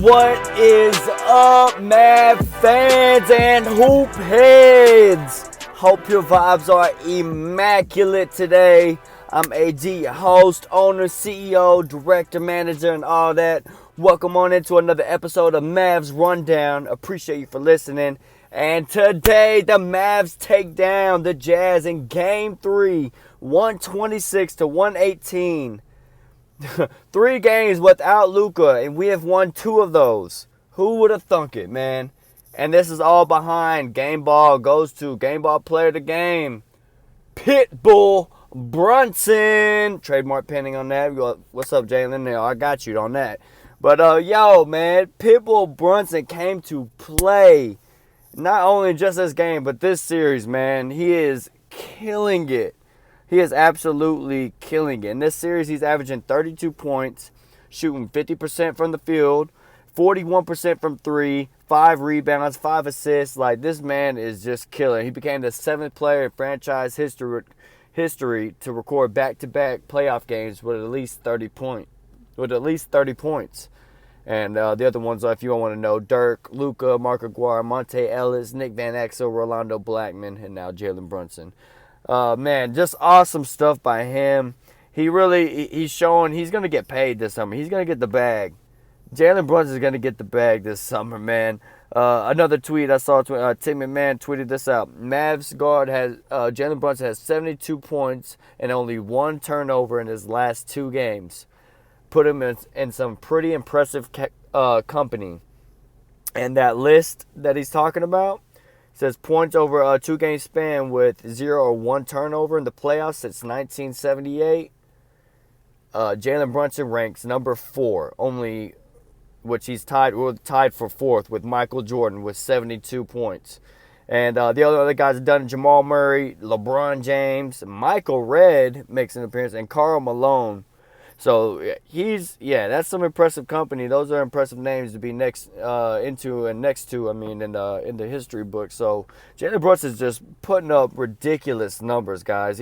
What is up, Mav fans and hoop heads? Hope your vibes are immaculate today. I'm AD, host, owner, CEO, director, manager, and all that. Welcome on into another episode of Mavs Rundown. Appreciate you for listening. And today, the Mavs take down the Jazz in Game 3, 126-118. 3 games without Luka, and we have won 2 of those. Who would have thunk it, man? And this is all behind Game Ball goes to Game Ball Player of the Game, PITBULL Brunson. Trademark pending on that. What's up, Jalen? I got you on that. But, yo, man, PITBULL Brunson came to play not only just this game, but this series, man. He is killing it. He is absolutely killing it. In this series, he's averaging 32 points, shooting 50% from the field, 41% from 3, 5 rebounds, 5 assists. Like, this man is just killing. He became the 7th player in franchise history to record back-to-back playoff games with at least 30 points. And the other ones, if you want to know, Dirk, Luka, Mark Aguirre, Monte Ellis, Nick Van Exel, Rolando Blackman, and now Jalen Brunson. Man, just awesome stuff by him. He's showing he's going to get paid this summer. He's going to get the bag. Jalen Brunson is going to get the bag this summer, man. Another tweet I saw, Tim McMahon tweeted this out. Mavs guard Jalen Brunson has 72 points and only 1 turnover in his last 2 games. Put him in some pretty impressive company. And that list that he's talking about says points over a 2-game span with 0 or 1 turnover in the playoffs since 1978. Jalen Brunson ranks number 4, which he's tied for 4th with Michael Jordan with 72 points. And the other guys have done it: Jamal Murray, LeBron James, Michael Redd makes an appearance, and Karl Malone. So that's some impressive company. Those are impressive names to be next to in the history book. So Jalen Brunson is just putting up ridiculous numbers, guys.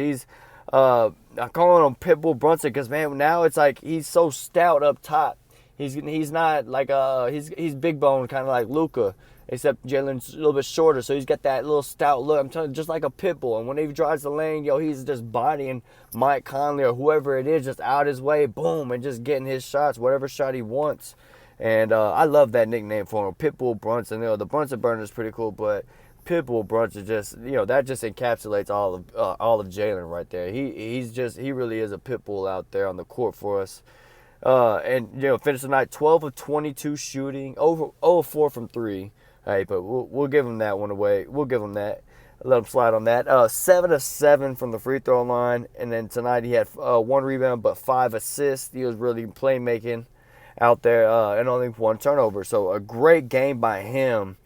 I'm calling him PITBULL Brunson because, man, now it's like he's so stout up top. He's not like he's big bone, kind of like Luka, except Jalen's a little bit shorter, so he's got that little stout look. I'm telling you, just like a pit bull. And when he drives the lane, he's just bodying Mike Conley or whoever it is, just out his way, boom, and just getting his shots, whatever shot he wants. And I love that nickname for him, PITBULL Brunson. The Brunson burner is pretty cool, but PITBULL Brunson just, that just encapsulates all of Jalen right there. He really is a pit bull out there on the court for us. And finished the night 12 of 22 shooting, 0 of 4 from 3. Hey, but we'll give him that one away. We'll give him that. Let him slide on that. 7 of 7 from the free throw line, and then tonight he had 1 rebound but 5 assists. He was really playmaking out there, and only 1 turnover. So a great game by him,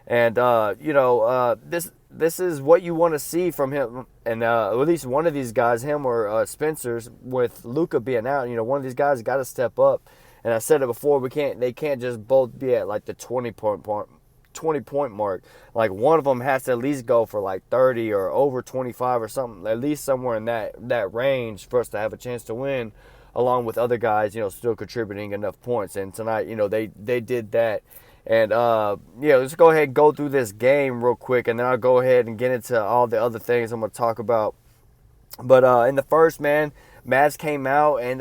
and this is what you want to see from him, and at least one of these guys, him or Spencer's, with Luka being out. One of these guys got to step up. And I said it before, they can't just both be at like the 20-point mark. Like, one of them has to at least go for like 30 or over 25 or something, at least somewhere in that range for us to have a chance to win, along with other guys, still contributing enough points. And tonight, they did that. And, let's go ahead and go through this game real quick, and then I'll go ahead and get into all the other things I'm going to talk about. But in the first, man, Mavs came out, and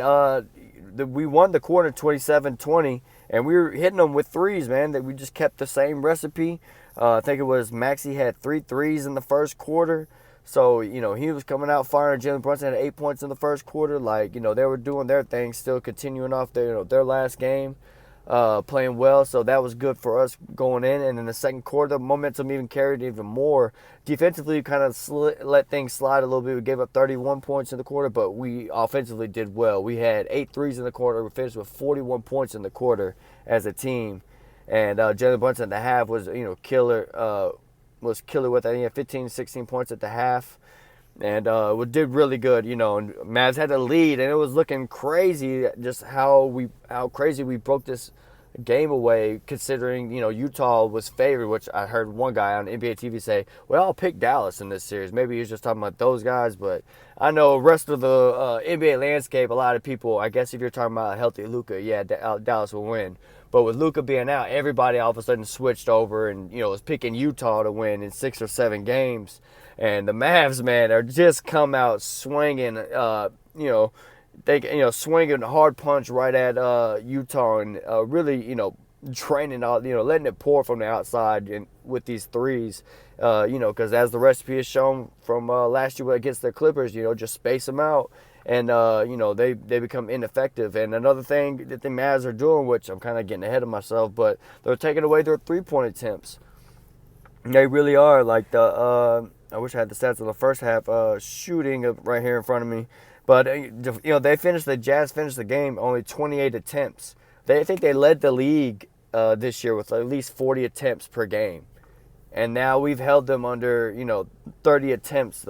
we won the quarter 27-20, and we were hitting them with threes, man. That we just kept the same recipe. I think it was Maxey had 3 threes in the first quarter. So, he was coming out firing. Jalen Brunson had 8 points in the first quarter. Like, they were doing their thing, still continuing off their last game. Playing well, so that was good for us going in. And in the second quarter, the momentum even carried even more. Defensively, we kind of let things slide a little bit. We gave up 31 points in the quarter, but we offensively did well. We had 8 threes in the quarter. We finished with 41 points in the quarter as a team. And Jalen Brunson at the half was killer. Was killer with that. He had 15, 16 points at the half. And did really good, and Mavs had a lead, and it was looking crazy just how crazy we broke this game away, considering, Utah was favored, which I heard one guy on NBA TV say, well, I'll pick Dallas in this series. Maybe he's just talking about those guys, but I know the rest of the NBA landscape, a lot of people, I guess if you're talking about a healthy Luka, yeah, Dallas will win. But with Luka being out, everybody all of a sudden switched over and, was picking Utah to win in 6 or 7 games. And the Mavs, man, are just come out swinging, swinging a hard punch right at Utah and really, training out, letting it pour from the outside and with these threes, because as the recipe is shown from last year against the Clippers, just space them out. And, they become ineffective. And another thing that the Mavs are doing, which I'm kind of getting ahead of myself, but they're taking away their three-point attempts. They really are. Like I wish I had the stats of the first half shooting right here in front of me. But, the Jazz finished the game only 28 attempts. I think they led the league this year with at least 40 attempts per game. And now we've held them under, 30 attempts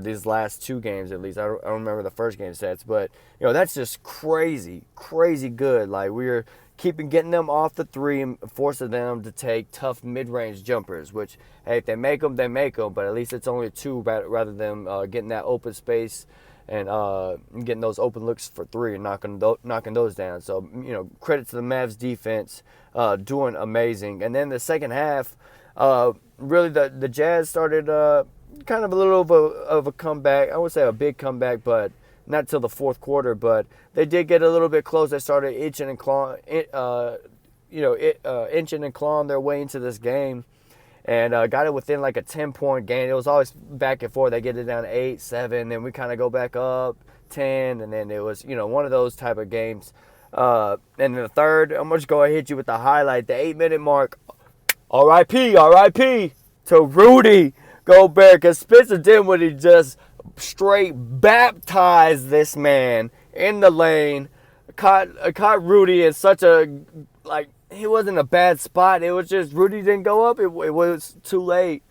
these last 2 games at least. I don't remember the first game stats, but, that's just crazy, crazy good. Like, we're getting them off the three and forcing them to take tough mid-range jumpers, which, hey, if they make them, they make them, but at least it's only 2 rather than getting that open space and getting those open looks for 3 and knocking those down. So, credit to the Mavs defense, doing amazing. And then the second half, really the Jazz started kind of a little of a comeback. I would say a big comeback, but not till the fourth quarter. But they did get a little bit close. They started inching and clawing their way into this game, and got it within like a 10-point game. It was always back and forth. They get it down to 8, 7, then we kind of go back up 10, and then it was one of those type of games. And in the third, I'm just going to hit you with the highlight, the 8-minute mark. R.I.P. to Rudy Gobert, because Spencer Dinwiddie just straight baptized this man in the lane. Caught Rudy in such a, he wasn't a bad spot. It was just Rudy didn't go up. It was too late.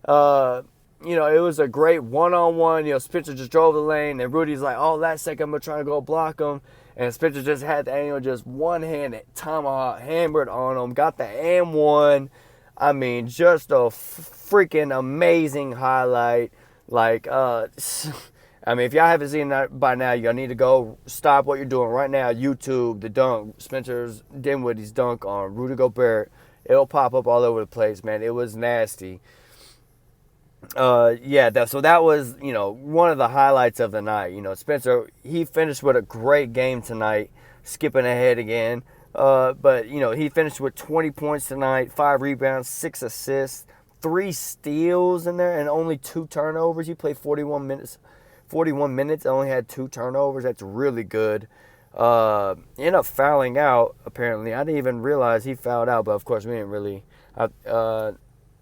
It was a great one-on-one. Spencer just drove the lane, and Rudy's like, oh, that second I'm going to try to go block him. And Spencer just had the angle, just one-handed tomahawk hammered on him. Got the and one. I mean, just a freaking amazing highlight. If y'all haven't seen that by now, y'all need to go stop what you're doing right now. YouTube, the dunk, Spencer Dinwiddie's dunk on Rudy Gobert. It'll pop up all over the place, man. It was nasty. So that was, one of the highlights of the night. Spencer, he finished with a great game tonight, skipping ahead again. But he finished with 20 points tonight, 5 rebounds, 6 assists, 3 steals in there, and only 2 turnovers. He played 41 minutes, only had 2 turnovers. That's really good. Ended up fouling out, apparently. I didn't even realize he fouled out, but of course we didn't really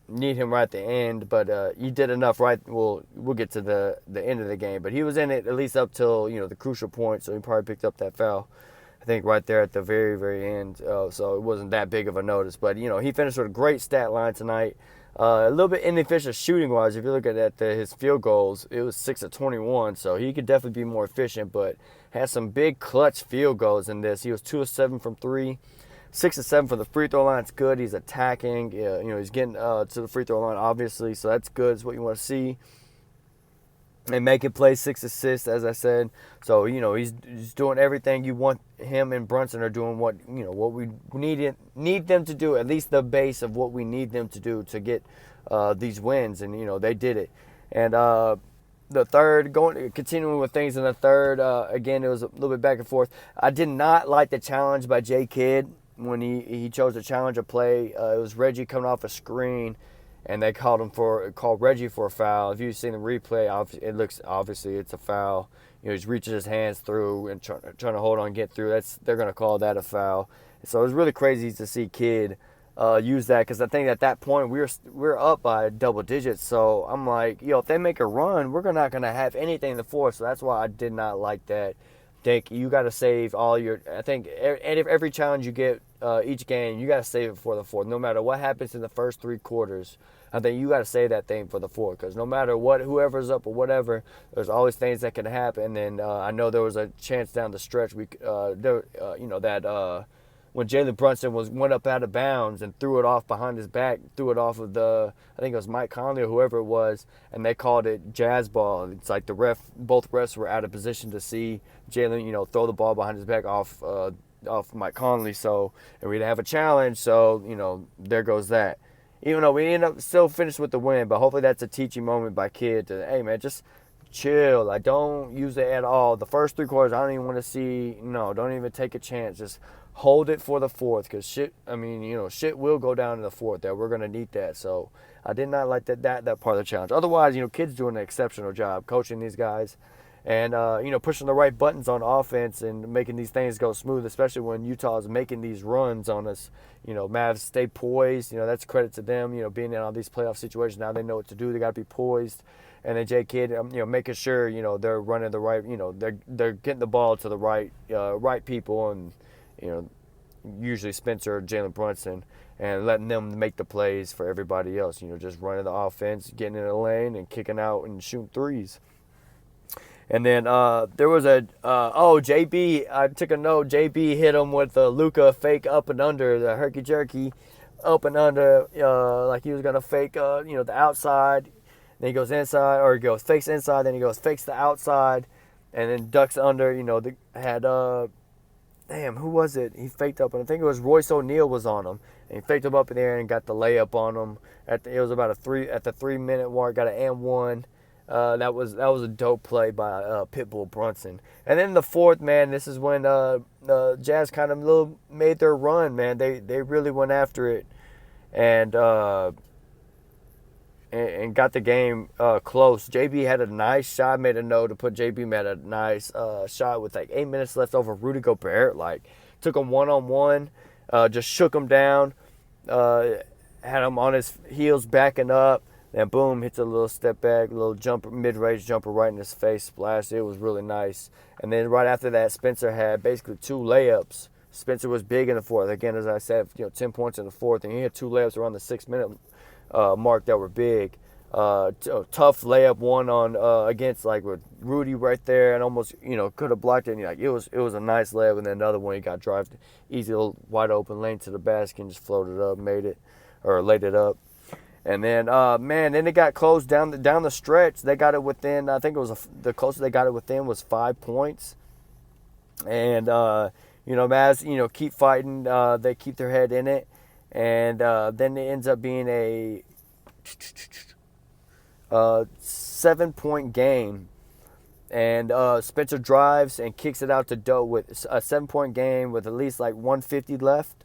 need him right at the end. But he did enough right. We'll get to the end of the game. But he was in it at least up till, the crucial point, so he probably picked up that foul. I think right there at the very, very end. So it wasn't that big of a notice. But, he finished with a great stat line tonight. A little bit inefficient shooting-wise. If you look at his field goals, it was 6 of 21. So he could definitely be more efficient, but had some big clutch field goals in this. He was 2 of 7 from 3. 6 of 7 from the free throw line. It's good. He's attacking. He's getting to the free throw line, obviously. So that's good. It's what you want to see. And making plays, 6 assists, as I said. So, he's doing everything you want. Him and Brunson are doing what we need them to do, at least the base of what we need them to do to get these wins. And, they did it. And the third, continuing with things in the third, again, it was a little bit back and forth. I did not like the challenge by J. Kidd when he chose to challenge a play. It was Reggie coming off a screen. And they called Reggie for a foul. If you've seen the replay, it looks obviously it's a foul. He's reaching his hands through and trying to hold on, get through. They're gonna call that a foul. So it was really crazy to see Kidd use that, because I think at that point we're up by double digits. So I'm like, if they make a run, we're not gonna have anything in the fourth. So that's why I did not like that. Think you got to save all your. I think every challenge you get each game, you got to save it for the fourth. No matter what happens in the first 3 quarters, I think you got to save that thing for the fourth, because no matter what, whoever's up or whatever, there's always things that can happen. And I know there was a chance down the stretch when Jalen Brunson went up out of bounds and threw it off behind his back, threw it off of I think it was Mike Conley or whoever it was, and they called it jazz ball. It's like both refs were out of position to see Jalen, throw the ball behind his back off Mike Conley. So, and we'd have a challenge. So, there goes that. Even though we ended up still finished with the win, but hopefully that's a teaching moment by kid to, hey man, just chill. Like, don't use it at all. The first 3 quarters, I don't even want to see. No, don't even take a chance. Just hold it for the fourth, because shit will go down in the fourth. That we're gonna need that. So I did not like that part of the challenge. Otherwise, kids doing an exceptional job coaching these guys, and pushing the right buttons on offense and making these things go smooth, especially when Utah is making these runs on us. Mavs stay poised. That's credit to them. Being in all these playoff situations, now they know what to do. They got to be poised. And then J Kidd, making sure they're running the right. They're getting the ball to the right people, and usually Spencer or Jalen Brunson, and letting them make the plays for everybody else. Just running the offense, getting in the lane, and kicking out and shooting threes. And then there was JB. I took a note. JB hit him with a Luka fake up and under, the herky jerky up and under, like he was gonna fake, the outside. Then he goes inside, or he goes fakes inside. Then he goes fakes the outside, and then ducks under. Who was it? He faked up, and I think it was Royce O'Neal was on him, and he faked him up in there and got the layup on him. It was about at the 3-minute mark, got an and one. That was a dope play by Pitbull Brunson. And then the fourth, man, this is when Jazz kind of made their run, man. They really went after it, and got the game close. JB had a nice shot. Made a note to put JB made a nice shot with like 8 minutes left over Rudy Gobert. Like, took him one-on-one, just shook him down, had him on his heels backing up. Then boom, hits a little step back, little jumper, mid-range jumper right in his face, splash. It was really nice. And then right after that, Spencer had basically 2 layups. Spencer was big in the fourth. Again, as I said, 10 points in the fourth, and he had 2 layups around the 6-minute mark that were big. Tough layup one on against like with Rudy right there, and almost could have blocked it. And it was a nice layup, and then another one he got drive, easy little wide open lane to the basket and just floated up, laid it up. And then, then it got close down the stretch. They got it within, I think it was the closest they got it within was 5 points. And, Mavs, keep fighting. They keep their head in it. And then it ends up being a 7-point game. And Spencer drives and kicks it out to Doe with a 7-point game with at least like 150 left.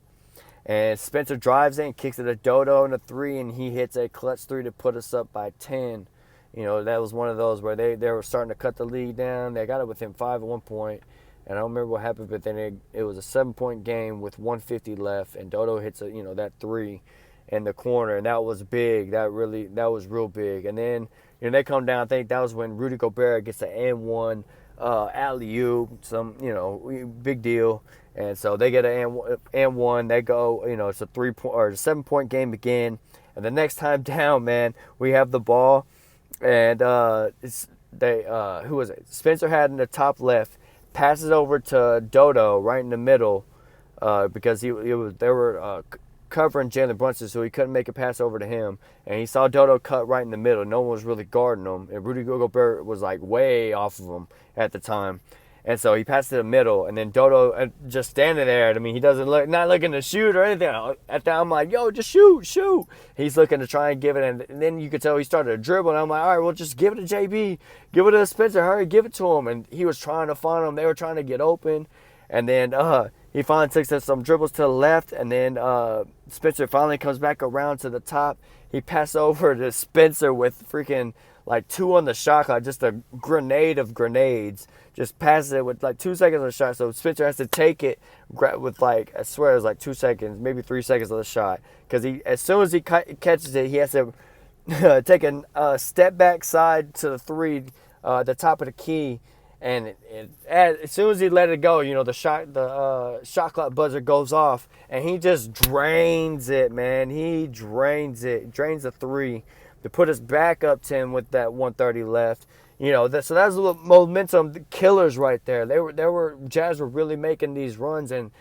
And Spencer drives in, kicks it to Dodo in a 3, and he hits a clutch 3 to put us up by 10. That was one of those where they were starting to cut the lead down. They got it within 5 at one point, and I don't remember what happened, but then it was a 7-point game with 150 left, and Dodo hits that 3 in the corner, and that was big. That was real big. And then they come down. I think that was when Rudy Gobert gets the and-one alley-oop, some big deal. And so they get an and one. They go, it's a 3-point or a 7-point game again. And the next time down, man, we have the ball, and who was it? Spencer had in the top left, passes over to Dodo right in the middle, because they were covering Jalen Brunson, so he couldn't make a pass over to him. And he saw Dodo cut right in the middle. No one was really guarding him, and Rudy Gobert was like way off of him at the time. And so he passed to the middle, and then Dodo just standing there. I mean, he not looking to shoot or anything. At that, I'm like, yo, just shoot. He's looking to try and give it, and then you could tell he started to dribble. And I'm like, all right, well, just give it to JB. Give it to Spencer. Hurry, give it to him. And he was trying to find him. They were trying to get open. And then he finally takes some dribbles to the left, and then Spencer finally comes back around to the top. He passes over to Spencer with freaking like 2 on the shot clock, just a grenade of grenades. Just passes it with like 2 seconds of the shot. So Spencer has to take it with like, I swear it was like 2 seconds, maybe 3 seconds of the shot. Because as soon as he catches it, he has to take a step back side to the 3, the top of the key. And as soon as he let it go, the shot clock buzzer goes off, and he just drains it, man. He drains the 3 to put us back up 10 with that 130 left. So that's a little momentum killers right there. Jazz were really making these runs, and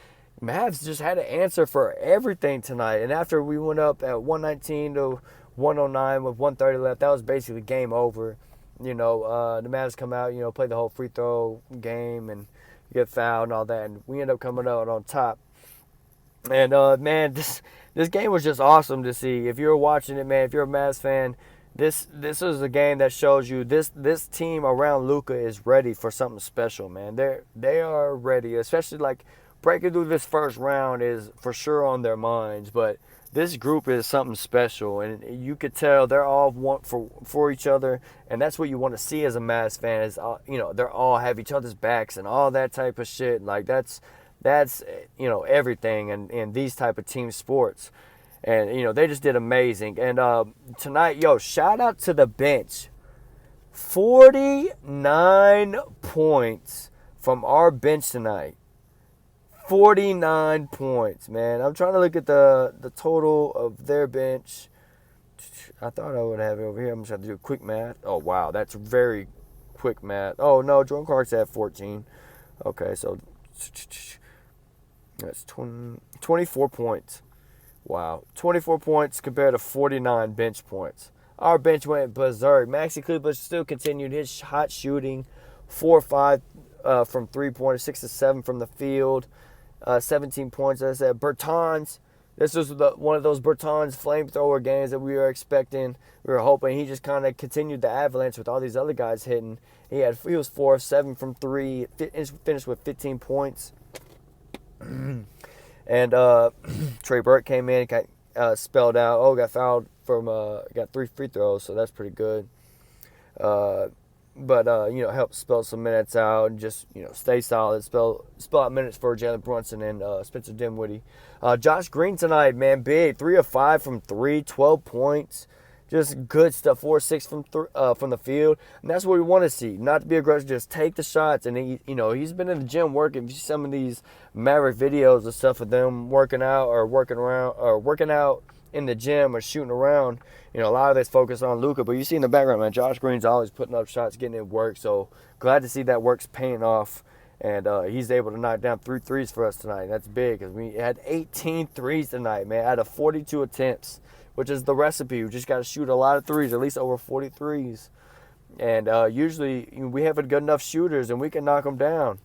Mavs just had an answer for everything tonight. And after we went up at 119 to 109 with 130 left, that was basically game over. The Mavs come out, play the whole free throw game and get fouled and all that. And we end up coming out on top. And, man, this game was just awesome to see. If you're watching it, man, if you're a Mavs fan, this is a game that shows you this team around Luka is ready for something special, man. They are ready, especially like breaking through this first round is for sure on their minds. But this group is something special, and you could tell they're all want for each other, and that's what you want to see as a Mavs fan. Is they're all have each other's backs and all that type of shit. Like that's everything in these type of team sports. And, they just did amazing. And tonight, shout out to the bench. 49 points from our bench tonight. 49 points, man. I'm trying to look at the total of their bench. I thought I would have it over here. I'm just going to do quick math. Oh, wow. That's very quick math. Oh, no. Jordan Clark's at 14. Okay, so that's 24 points. Wow. 24 points compared to 49 bench points. Our bench went berserk. Maxi Kleber still continued his hot shooting. 4 or 5 from three-pointers, 6 to 7 from the field. 17 points, as I said. Bertans, this was one of those Bertans flamethrower games that we were expecting. We were hoping he just kind of continued the avalanche with all these other guys hitting. He was 4 of 7 from 3, finished with 15 points. And Trey Burke came in, got spelled out. Oh, got fouled from got 3 free throws, so that's pretty good. But help spell some minutes out and just stay solid. Spell out minutes for Jalen Brunson and Spencer Dinwiddie. Josh Green tonight, man, big 3 of 5 from 3, 12 points. Just good stuff. 4 or 6 from the field, and that's what we want to see. Not to be aggressive, just take the shots. And he's been in the gym working. If you see some of these Maverick videos and stuff of them working out or working out in the gym or shooting around, a lot of this focus on Luka. But you see in the background, man, Josh Green's always putting up shots, getting it work. So glad to see that work's paying off. And he's able to knock down 3 threes for us tonight. That's big because we had 18 threes tonight, man, out of 42 attempts, which is the recipe. We just got to shoot a lot of threes, at least over 40 threes. And usually we have good enough shooters and we can knock them down,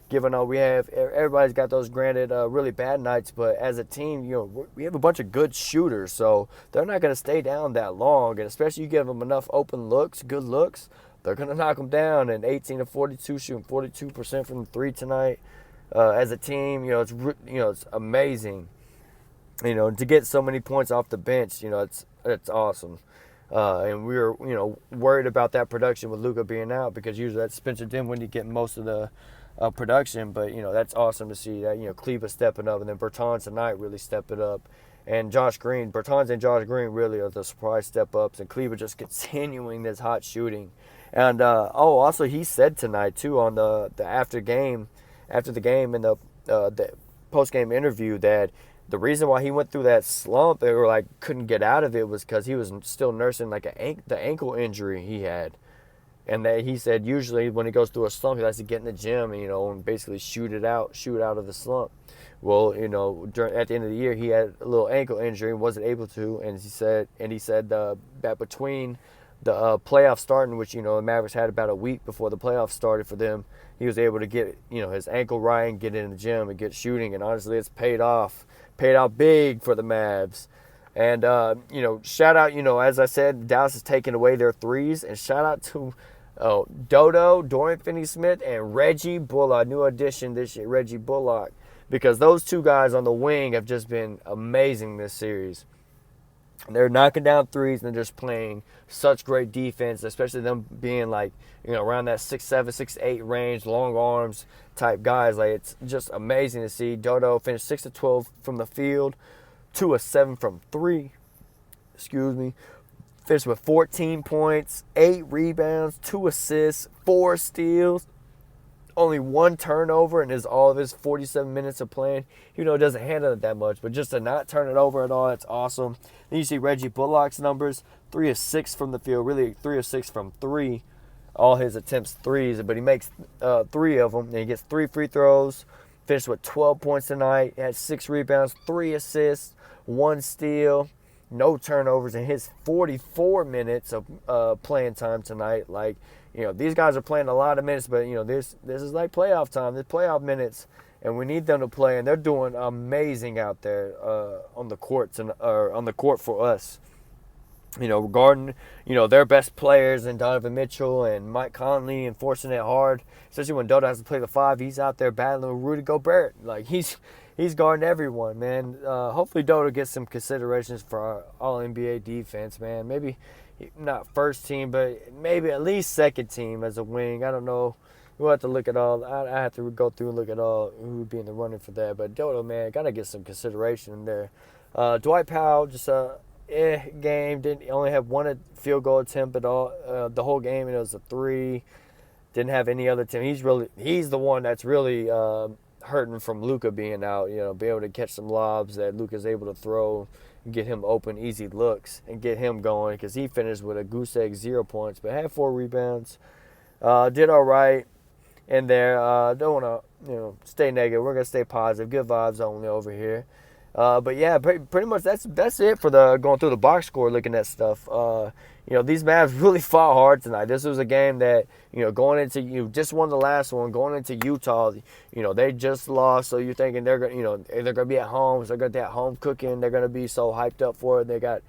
given all we have. Everybody's got those granted really bad nights, but as a team, we have a bunch of good shooters, so they're not going to stay down that long. And especially you give them enough open looks, good looks, they're going to knock them down. And 18 to 42, shooting 42% from 3 tonight. As a team, it's amazing. To get so many points off the bench, it's awesome. And we were, worried about that production with Luka being out because usually that's Spencer Dinwiddie getting most of the production. But, that's awesome to see that, Kleber stepping up and then Bertans tonight really stepping up. And Bertans and Josh Green really are the surprise step-ups, and Kleber just continuing this hot shooting. And, also he said tonight, too, on the after the game in the post-game interview that the reason why he went through that slump or couldn't get out of it was because he was still nursing the ankle injury he had. And that he said usually when he goes through a slump, he likes to get in the gym, and basically shoot out of the slump. Well, at the end of the year, he had a little ankle injury and wasn't able to. And he said that between the playoffs starting, which, the Mavericks had about a week before the playoffs started for them, he was able to get, his ankle right and get in the gym and get shooting. And honestly, it's paid out big for the Mavs. And, shout out, as I said, Dallas is taking away their threes. And shout out to Dorian Finney-Smith and Reggie Bullock, new addition this year, Reggie Bullock. Because those two guys on the wing have just been amazing this series. They're knocking down threes and they're just playing such great defense, especially them being around that 6'7", 6'8" range, long arms type guys. It's just amazing to see. Dodo finished 6 of 12 from the field, 2 of 7 from 3. Finished with 14 points, 8 rebounds, 2 assists, 4 steals. Only 1 turnover in all of his 47 minutes of playing. It doesn't handle it that much, but just to not turn it over at all, that's awesome. Then you see Reggie Bullock's numbers, 3 of 6 from the field, really 3 of 6 from 3. All his attempts threes, but he makes 3 of them, and he gets 3 free throws, finished with 12 points tonight, had 6 rebounds, 3 assists, 1 steal, no turnovers in his 44 minutes of playing time tonight. Like, these guys are playing a lot of minutes, but, this is like playoff time, this playoff minutes, and we need them to play, and they're doing amazing out there on the court for us. Regarding, their best players and Donovan Mitchell and Mike Conley and forcing it hard, especially when Dodo has to play the 5, he's out there battling with Rudy Gobert. Like, he's guarding everyone, man. Hopefully Dodo gets some considerations for our All-NBA defense, man. Maybe not first team, but maybe at least second team as a wing. I don't know. We'll have to look at all. I have to go through and look at all who would be in the running for that. But Dodo, man, got to get some consideration in there. Dwight Powell, just game. Didn't only have one field goal attempt at all the whole game, and it was a 3. Didn't have any other team. He's the one that's really hurting from Luka being out. Be able to catch some lobs that Luka's able to throw, and get him open, easy looks, and get him going, because he finished with a goose egg 0 points, but had 4 rebounds. Did all right in there. Don't want to stay negative. We're gonna stay positive. Good vibes only over here. But yeah, pretty much that's it for the going through the box score, looking at stuff. These Mavs really fought hard tonight. This was a game that, going into, just won the last one, going into Utah, they just lost, so you're thinking they're going, they're going to be at home, so they're going to be at home cooking, they're going to be so hyped up for it. They got,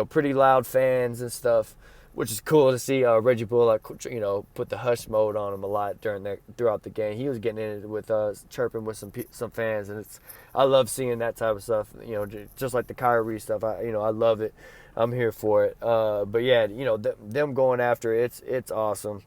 pretty loud fans and stuff, which is cool to see. Reggie Bullock, put the hush mode on him a lot throughout the game. He was getting in it with chirping with some fans, and I love seeing that type of stuff. Just like the Kyrie stuff. I love it. I'm here for it. But yeah, them going after it, it's awesome,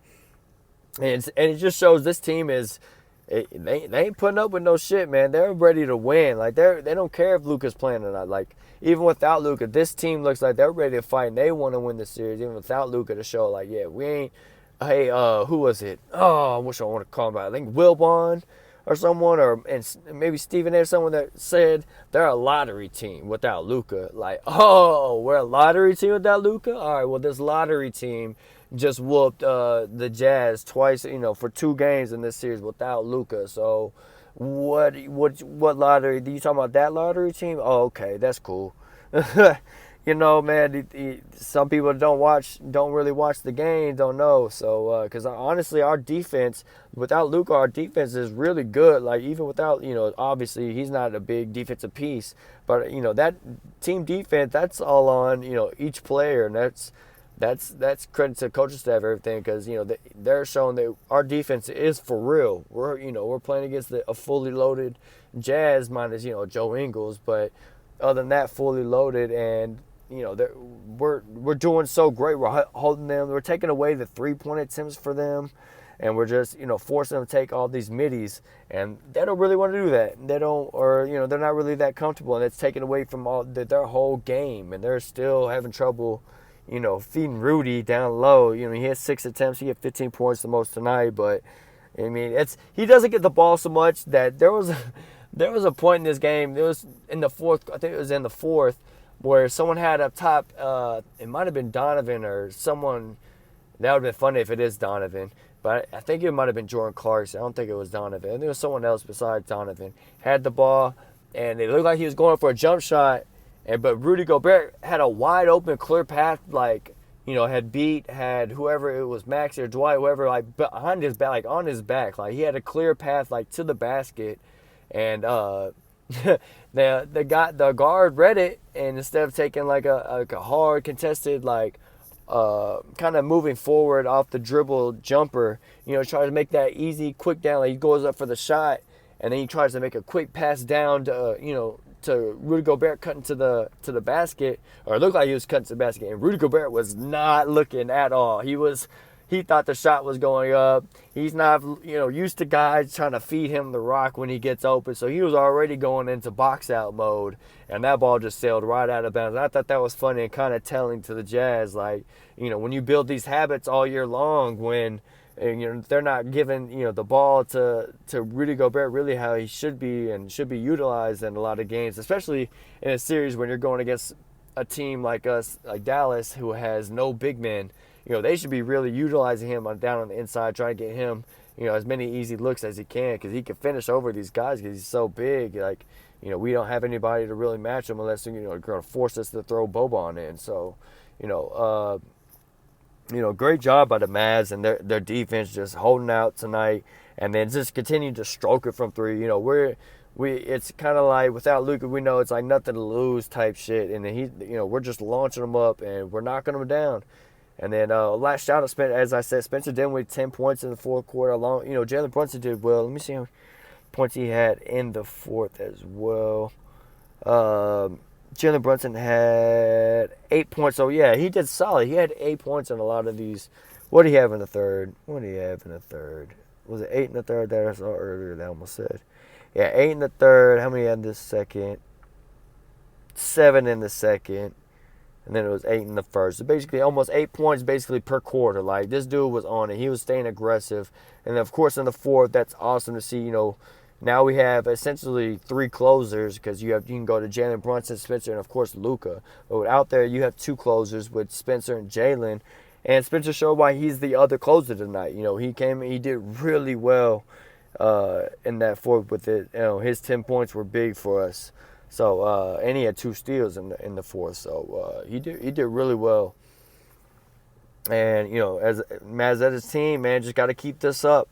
and it just shows this team is. They ain't putting up with no shit, man. They're ready to win. Like, they don't care if Luka's playing or not. Like, even without Luka, this team looks like they're ready to fight, and they want to win the series, even without Luka, to show, like, yeah, we ain't. Hey, who was it? Oh, I wish I want to call him out. I think Wilbon or someone, and maybe Stephen A. someone that said they're a lottery team without Luka. Like, oh, we're a lottery team without Luka? All right, well, this lottery team just whooped the Jazz twice, for 2 games in this series without Luka. So what lottery? You talking about that lottery team? Oh, okay, that's cool. Man, some people don't really watch the game, don't know. So, because honestly, our defense, without Luka, our defense is really good. Like, even without, obviously he's not a big defensive piece, but that team defense, that's all on each player, and that's credit to coaching staff, everything, because they're showing that our defense is for real. We're playing against a fully loaded Jazz minus Joe Ingles, but other than that, fully loaded, and we're doing so great. We're holding them. We're taking away the 3-point attempts for them, and we're just forcing them to take all these middies, and they don't really want to do that. They don't, or they're not really that comfortable, and it's taken away from their whole game, and they're still having trouble. Feeding Rudy down low. He had 6 attempts. He had 15 points, the most tonight. But I mean, he doesn't get the ball so much that there was a point in this game. It was in the fourth. I think it was in the fourth, where someone had up top. It might have been Donovan or someone. That would have been funny if it is Donovan. But I think it might have been Jordan Clarkson. I don't think it was Donovan. I think it was someone else besides Donovan. Had the ball, and it looked like he was going for a jump shot. But Rudy Gobert had a wide open, clear path, had whoever it was, Max or Dwight, whoever, like behind his back, like on his back, like he had a clear path, like to the basket, and the guard read it, and instead of taking like a hard contested kind of moving forward off the dribble jumper, tries to make that easy, quick down, like he goes up for the shot, and then he tries to make a quick pass down to Rudy Gobert cutting to the basket, or it looked like he was cutting to the basket, and Rudy Gobert was not looking at all. He thought the shot was going up. He's not used to guys trying to feed him the rock when he gets open, so he was already going into box out mode, and that ball just sailed right out of bounds. And I thought that was funny and kind of telling to the Jazz, like, when you build these habits all year long, when they're not giving the ball to Rudy Gobert really how he should be and should be utilized in a lot of games, especially in a series when you're going against a team like us, like Dallas, who has no big men. They should be really utilizing him down on the inside, trying to get him as many easy looks as he can, because he can finish over these guys because he's so big. Like, we don't have anybody to really match him unless they're going to force us to throw Boban in. So, great job by the Mavs and their defense just holding out tonight, and then just continue to stroke it from three. It's kind of like without Luka, we know it's like nothing to lose type shit, and then we're just launching them up and we're knocking them down. And then last shout out, as I said, Spencer Dinwiddie 10 points in the fourth quarter. Jalen Brunson did well. Let me see how many points he had in the fourth as well. Jalen Brunson had 8 points. So, yeah, he did solid. He had 8 points in a lot of these. What did he have in the third? Was it 8 in the third that I saw earlier that I almost said? Yeah, 8 in the third. How many had in the second? 7 in the second. And then it was 8 in the first. So basically almost 8 points basically per quarter. Like, this dude was on it. He was staying aggressive. And then, of course, in the fourth, that's awesome to see. Now we have essentially 3 closers, because you can go to Jalen Brunson, Spencer, and, of course, Luka. But out there, you have 2 closers with Spencer and Jalen. And Spencer showed why he's the other closer tonight. He did really well in that fourth with it. His 10 points were big for us. So and he had 2 steals in the fourth. So he did really well. And as Mavs as his team, man, just got to keep this up.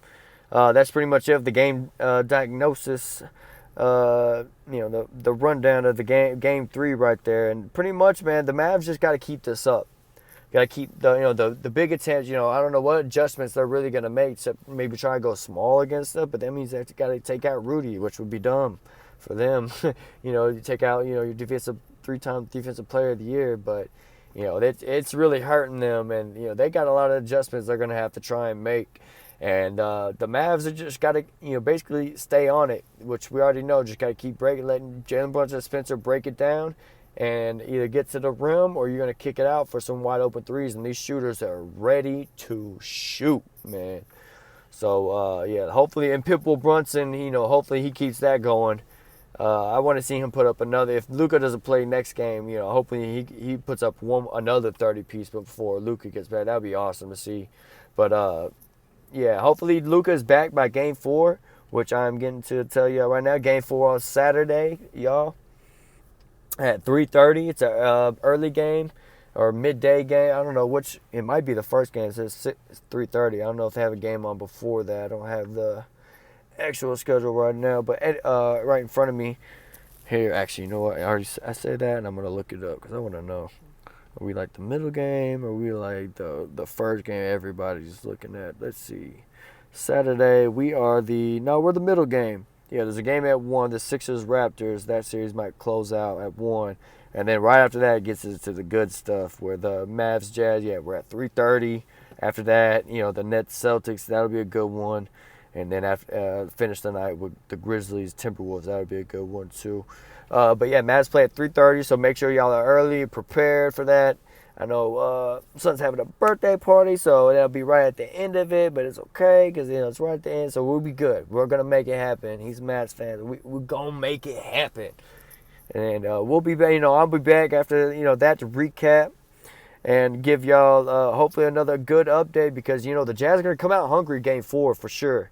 That's pretty much it. The game diagnosis. The rundown of the game 3 right there. And pretty much, man, the Mavs just got to keep this up. Got to keep the big attempts. I don't know what adjustments they're really gonna make, except maybe try to go small against them. But that means they got to take out Rudy, which would be dumb for them. You take out your 3-time defensive player of the year, but it's really hurting them, and they got a lot of adjustments they're gonna have to try and make. And the Mavs have just got to basically stay on it, which we already know. Just got to keep letting Jalen Brunson and Spencer break it down, and either get to the rim or you're going to kick it out for some wide open threes. And these shooters are ready to shoot, man. So, hopefully, and PITBULL Brunson, hopefully he keeps that going. I want to see him put up another. If Luka doesn't play next game, hopefully he puts up another 30-piece before Luka gets back. That would be awesome to see. But, hopefully Luka is back by Game 4, which I'm getting to tell you right now. Game 4 on Saturday, y'all. At 3:30, it's a early game or midday game. I don't know which. It might be the first game. It says 3:30. I don't know if they have a game on before that. I don't have the actual schedule right now, but right in front of me here. Actually, you know what? I said that, and I'm gonna look it up because I want to know. Are we like the middle game, or are we like the first game everybody's looking at? Let's see. Saturday, we're the middle game. Yeah, there's a game at 1, the Sixers-Raptors. That series might close out at 1. And then right after that, it gets into the good stuff where the Mavs-Jazz, we're at 3:30. After that, the Nets-Celtics, that'll be a good one. And then after finish the night with the Grizzlies-Timberwolves, that'll be a good one too. But yeah, Mavs play at 3:30, so make sure y'all are early, prepared for that. I know son's having a birthday party, so that'll be right at the end of it, but it's okay because it's right at the end, so we'll be good. We're gonna make it happen. He's a Mavs fan. We're gonna make it happen, and we'll be back. I'll be back after that to recap and give y'all hopefully another good update, because the Jazz are gonna come out hungry Game 4 for sure.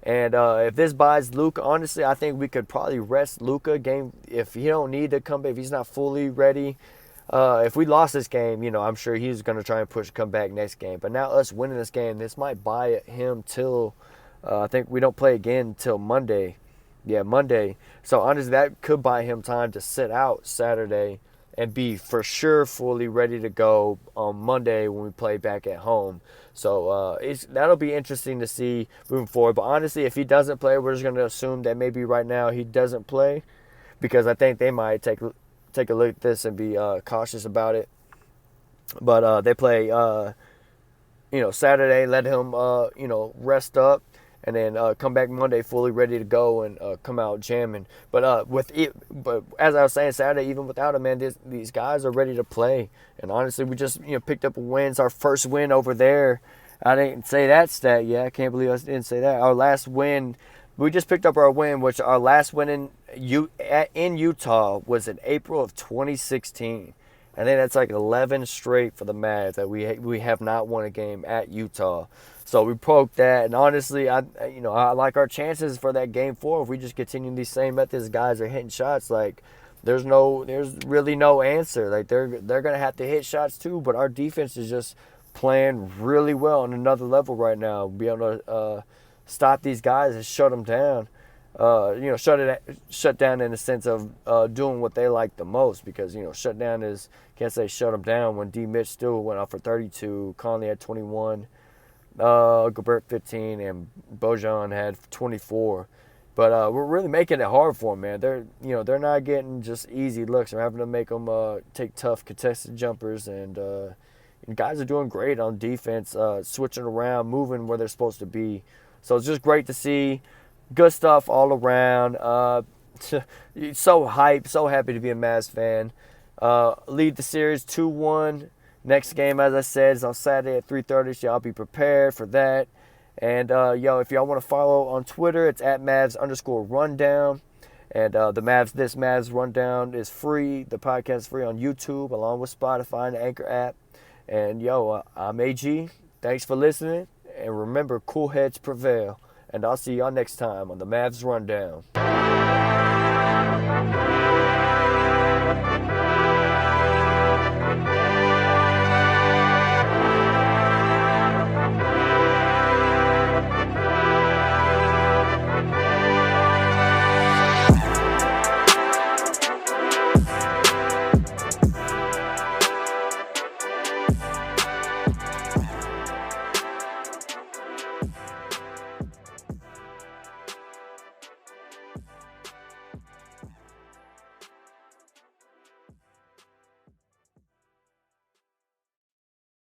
And if this buys Luka, honestly, I think we could probably rest Luka if he don't need to come back, if he's not fully ready. If we lost this game, I'm sure he's going to try and come back next game. But now us winning this game, this might buy him till I think we don't play again till Monday. Yeah, Monday. So honestly, that could buy him time to sit out Saturday and be for sure fully ready to go on Monday when we play back at home. So that'll be interesting to see moving forward. But honestly, if he doesn't play, we're just going to assume that maybe right now he doesn't play, because I think they might take a look at this and be cautious about it. But they play, Saturday, let him, rest up, and then come back Monday fully ready to go and come out jamming. But but as I was saying, Saturday, even without him, man, these guys are ready to play. And honestly, we just picked up a win. It's our first win over there. I didn't say that stat yet. I can't believe I didn't say that. Our last win. We just picked up our win, which our last win in Utah was in April of 2016. I think that's like 11 straight for the Mavs that we have not won a game at Utah. So we broke that, and honestly, I like our chances for that game 4 if we just continue these same methods. Guys are hitting shots like there's really no answer. Like they're gonna have to hit shots too, but our defense is just playing really well on another level right now. Be able to stop these guys and shut them down. Shut down in the sense of doing what they like the most, because shut down is, can't say shut them down when D Mitch still went off for 32, Conley had 21, Gobert 15, and Bojan had 24. But we're really making it hard for them, man. They're not getting just easy looks. We're having to make them take tough contested jumpers, and guys are doing great on defense, switching around, moving where they're supposed to be. So it's just great to see. Good stuff all around. So hyped, so happy to be a Mavs fan. Lead the series 2-1. Next game, as I said, is on Saturday at 3:30, so y'all be prepared for that. And, if y'all want to follow on Twitter, it's at Mavs_rundown. And This Mavs Rundown is free. The podcast is free on YouTube, along with Spotify and the Anchor app. And, I'm AG. Thanks for listening. And remember, cool heads prevail. And I'll see y'all next time on the Mavs Rundown.